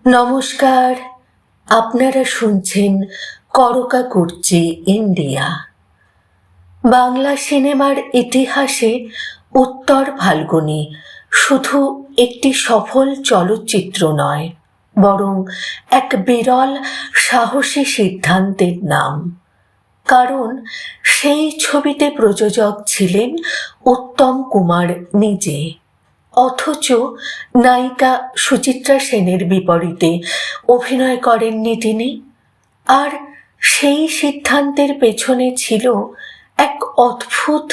নমস্কার, আপনারা শুনছেন করকা কুর্চি ইন্ডিয়া। বাংলা সিনেমার ইতিহাসে উত্তর ফাল্গুনী শুধু একটি সফল চলচ্চিত্র নয়, বরং এক বিরল সাহসী সিদ্ধান্তের নাম। কারণ সেই ছবিতে প্রযোজক ছিলেন উত্তম কুমার নিজে, অথচ নায়িকা সুচিত্রা সেনের বিপরীতে অভিনয় করেননি তিনি। আর সেই সিদ্ধান্তের পেছনে ছিল এক অদ্ভুত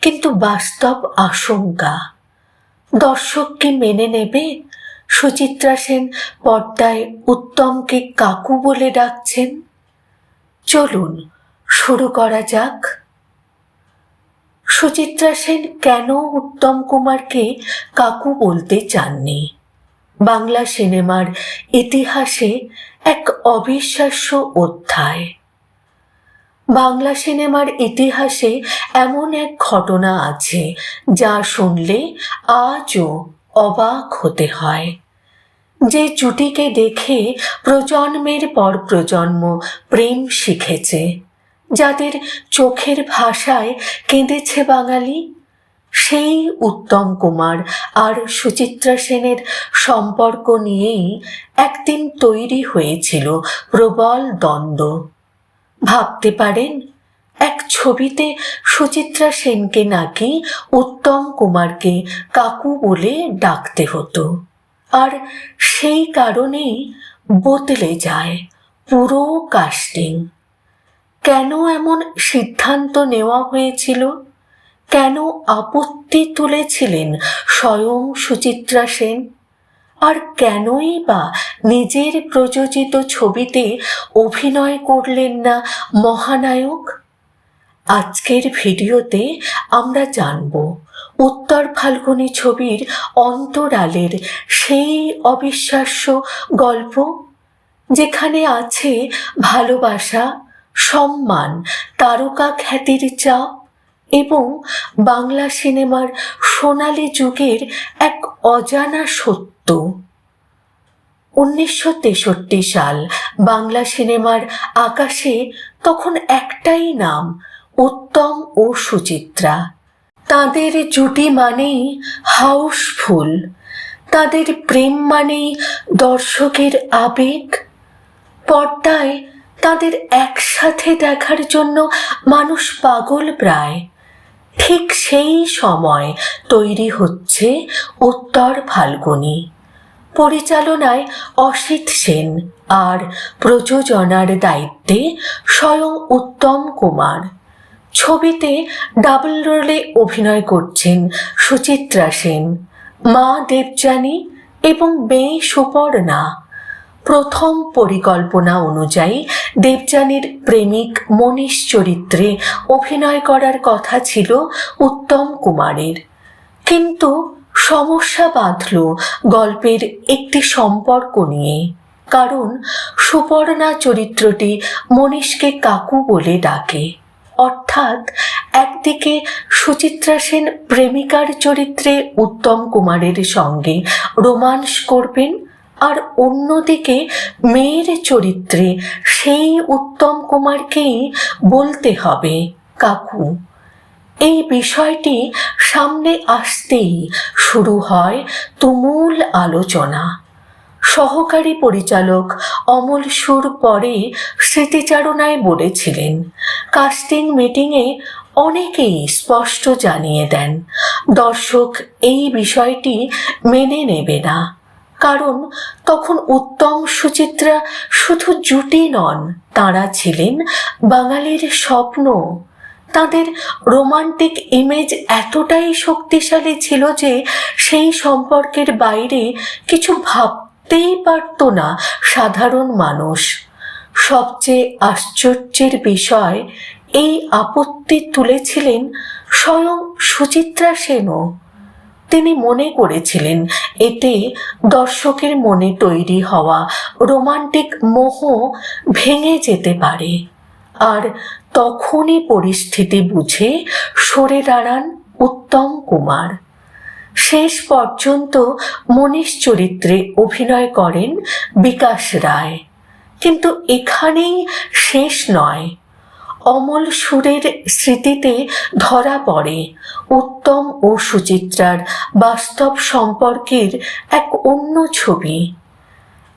কিন্তু বাস্তব আশঙ্কা। দর্শক কি মেনে নেবে সুচিত্রা সেন পর্দায় উত্তমকে কাকু বলে ডাকছেন? চলুন শুরু করা যাক। সুচিত্রা সেন কেন উত্তম কুমারকে কাকু বলতে চাননি? বাংলা সিনেমার ইতিহাসে এক অবিশ্বাস্য অধ্যায়। বাংলা সিনেমার ইতিহাসে এমন এক ঘটনা আছে যা শুনলে আজও অবাক হতে হয়। যে জুটিকে দেখে প্রজন্মের পর প্রজন্ম প্রেম শিখেছে, যাদের চোখের ভাষায় কেঁদেছে বাঙালি, সেই উত্তম কুমার আর সুচিত্রা সেনের সম্পর্ক নিয়েই একদিন তৈরি হয়েছিল প্রবল দ্বন্দ্ব। ভাবতে পারেন, এক ছবিতে সুচিত্রা সেনকে নাকি উত্তম কুমারকে কাকু বলে ডাকতে হতো, আর সেই কারণেই বদলে যায় পুরো কাস্টিং। কেন এমন সিদ্ধান্ত নেওয়া হয়েছিল? কেন আপত্তি তুলেছিলেন স্বয়ং সুচিত্রা সেন? আর কেনই বা নিজের প্রযোজিত ছবিতে অভিনয় করলেন না মহানায়ক? আজকের ভিডিওতে আমরা জানব উত্তর ফাল্গুনী ছবির অন্তরালের সেই অবিশ্বাস্য গল্প, যেখানে আছে ভালোবাসা, সম্মান, তারকা খ্যাতির চাপ এবং বাংলা সিনেমার সোনালী যুগের এক অজানা সত্য। 1963 সাল, বাংলা সিনেমার আকাশে তখন একটাই নাম, উত্তম ও সুচিত্রা। তাদের জুটি মানেই হাউসফুল, তাদের প্রেম মানেই দর্শকের আবেগ। পর্দায় তাদের একসাথে দেখার জন্য মানুষ পাগল প্রায়। ঠিক সেই সময় তৈরি হচ্ছে উত্তর ফাল্গুনী। পরিচালনায় অসিত সেন আর প্রযোজনার দায়িত্বে স্বয়ং উত্তম কুমার। ছবিতে ডাবল রোলে অভিনয় করছেন সুচিত্রা সেন, মা দেবযানী এবং মেয়ে সুপর্ণা। প্রথম পরিকল্পনা অনুযায়ী দেবযানীর প্রেমিক মনীষ চরিত্রে অভিনয় করার কথা ছিল উত্তম কুমারের, কিন্তু সমস্যা বাঁধল গল্পের একটি সম্পর্ক নিয়ে। কারণ সুপর্ণা চরিত্রটি মনীষকে কাকু বলে ডাকে, অর্থাৎ একদিকে সুচিত্রা সেন প্রেমিকার চরিত্রে উত্তম কুমারের সঙ্গে রোমান্স করবেন, আর অন্যদিকে মেয়ের চরিত্রে সেই উত্তম কুমারকেই বলতে হবে কাকু। এই বিষয়টি সামনে আসতেই শুরু হয় তুমুল আলোচনা। সহকারী পরিচালক অমল সুর পরে স্মৃতিচারণায় বলেছিলেন, কাস্টিং মিটিংয়ে অনেকেই স্পষ্ট জানিয়ে দেন দর্শক এই বিষয়টি মেনে নেবে না। কারণ তখন উত্তম সুচিত্রা শুধু জুটি নন, তাঁরা ছিলেন বাঙালির স্বপ্ন। তাদের রোমান্টিক ইমেজ এতটাই শক্তিশালী ছিল যে সেই সম্পর্কের বাইরে কিছু ভাবতেই পারত না সাধারণ মানুষ। সবচেয়ে আশ্চর্যের বিষয়, এই আপত্তি তুলেছিলেন স্বয়ং সুচিত্রা সেনও। তিনি মনে করেছিলেন এতে দর্শকের মনে তৈরি হওয়া রোমান্টিক মোহ ভেঙে যেতে পারে। আর তখনই পরিস্থিতি বুঝে সরে দাঁড়ান উত্তম কুমার। শেষ পর্যন্ত মনীষ চরিত্রে অভিনয় করেন বিকাশ রায়। কিন্তু এখানেই শেষ নয়। অমল সুরের স্মৃতিতে ধরা পড়ে উত্তম ও সুচিত্রার বাস্তব সম্পর্কের এক অন্য ছবি।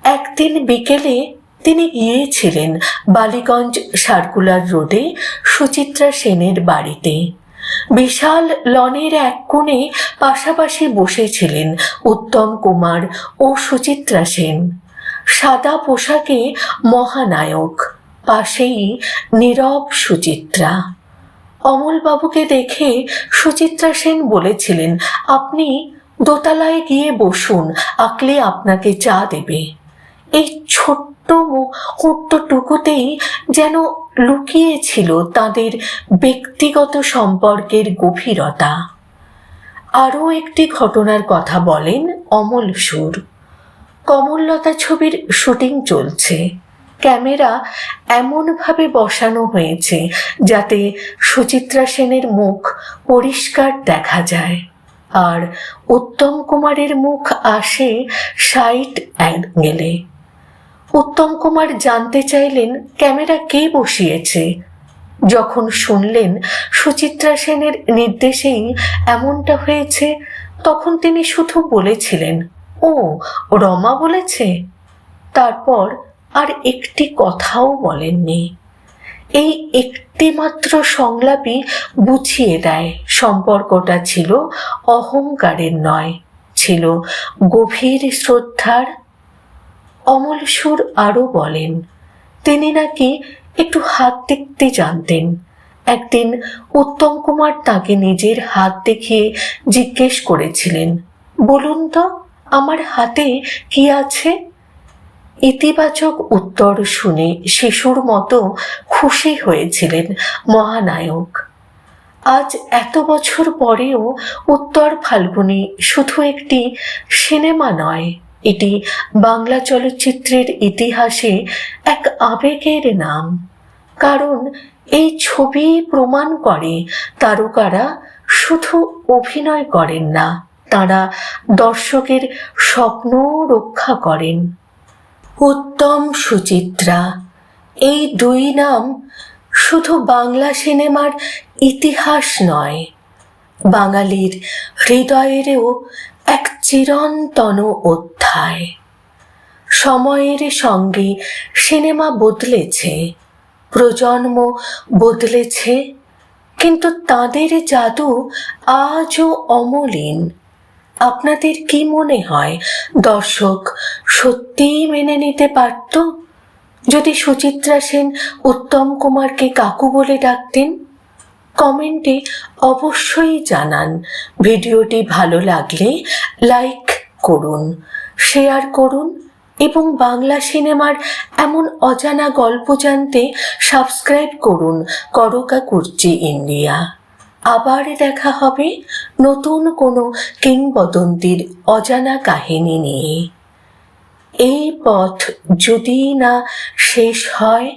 একদিন বিকেলে তিনি গিয়েছিলেন বালিগঞ্জ সার্কুলার রোডে সুচিত্রা সেনের বাড়িতে। বিশাল লনের এক কোণে পাশাপাশি বসেছিলেন উত্তম কুমার ও সুচিত্রা সেন। সাদা পোশাকে মহানায়ক, পাশেই নীরব সুচিত্রা। অমলবাবুকে দেখে সুচিত্রা সেন বলেছিলেন, আপনি দোতলায় গিয়ে বসুন, আকলে আপনাকে চা দেবে। এই ছোট্ট মুহূর্তটুকুতেই যেন লুকিয়েছিল তাদের ব্যক্তিগত সম্পর্কের গভীরতা। আরও একটি ঘটনার কথা বলেন অমল সুর। কমললতা ছবির শুটিং চলছে। ক্যামেরা এমনভাবে বসানো হয়েছে যাতে সুচিত্রা সেনের মুখ পরিষ্কার দেখা যায়, আর উত্তম কুমারের মুখ আসে সাইড অ্যাঙ্গেলে। উত্তম কুমার জানতে চাইলেন ক্যামেরা কে বসিয়েছে। যখন শুনলেন সুচিত্রা সেনের নির্দেশেই এমনটা হয়েছে, তখন তিনি শুধু বলেছিলেন, ও রমা বলেছে। তারপর আর একটি কথাও বলেননি। এই একটি মাত্র সংলাপই বুঝিয়ে দেয় সম্পর্কটা ছিল অহংকারের নয়, ছিল গভীর শ্রদ্ধার। অমল সুর আরও বলেন, তিনি নাকি একটু হাত দেখতে জানতেন। একদিন উত্তম কুমার তাকে নিজের হাত দেখিয়ে জিজ্ঞেস করেছিলেন, বলুন তো আমার হাতে কি আছে? ইতিবাচক উত্তর শুনে শিশুর মতো খুশি হয়েছিলেন মহানায়ক। আজ এত বছর পরেও উত্তর ফাল্গুনী শুধু একটি সিনেমা নয়, এটি বাংলা চলচ্চিত্রের ইতিহাসে এক আবেগের নাম। কারণ এই ছবি প্রমাণ করে তারকারা শুধু অভিনয় করেন না, তারা দর্শকের স্বপ্ন রক্ষা করেন। উত্তম সুচিত্রা, এই দুই নাম শুধু বাংলা সিনেমার ইতিহাস নয়, বাঙালির হৃদয়েরও এক চিরন্তন অধ্যায়। সময়ের সঙ্গে সিনেমা বদলেছে, প্রজন্ম বদলেছে, কিন্তু তাদের জাদু আজও অমলিন। আপনাদের কি মনে হয় দর্শক সত্যিই মেনে নিতে পারত যদি সুচিত্রা সেন উত্তম কুমারকে কাকু বলে ডাকতেন? কমেন্টে অবশ্যই জানান। ভিডিওটি ভালো লাগলে লাইক করুন, শেয়ার করুন এবং বাংলা সিনেমার এমন অজানা গল্প জানতে সাবস্ক্রাইব করুন করকা কুর্চি ইন্ডিয়া। আবার দেখা হবে নতুন কোনো কিংবদন্তির অজানা কাহিনী নিয়ে। এই পথ যদি না শেষ হয়,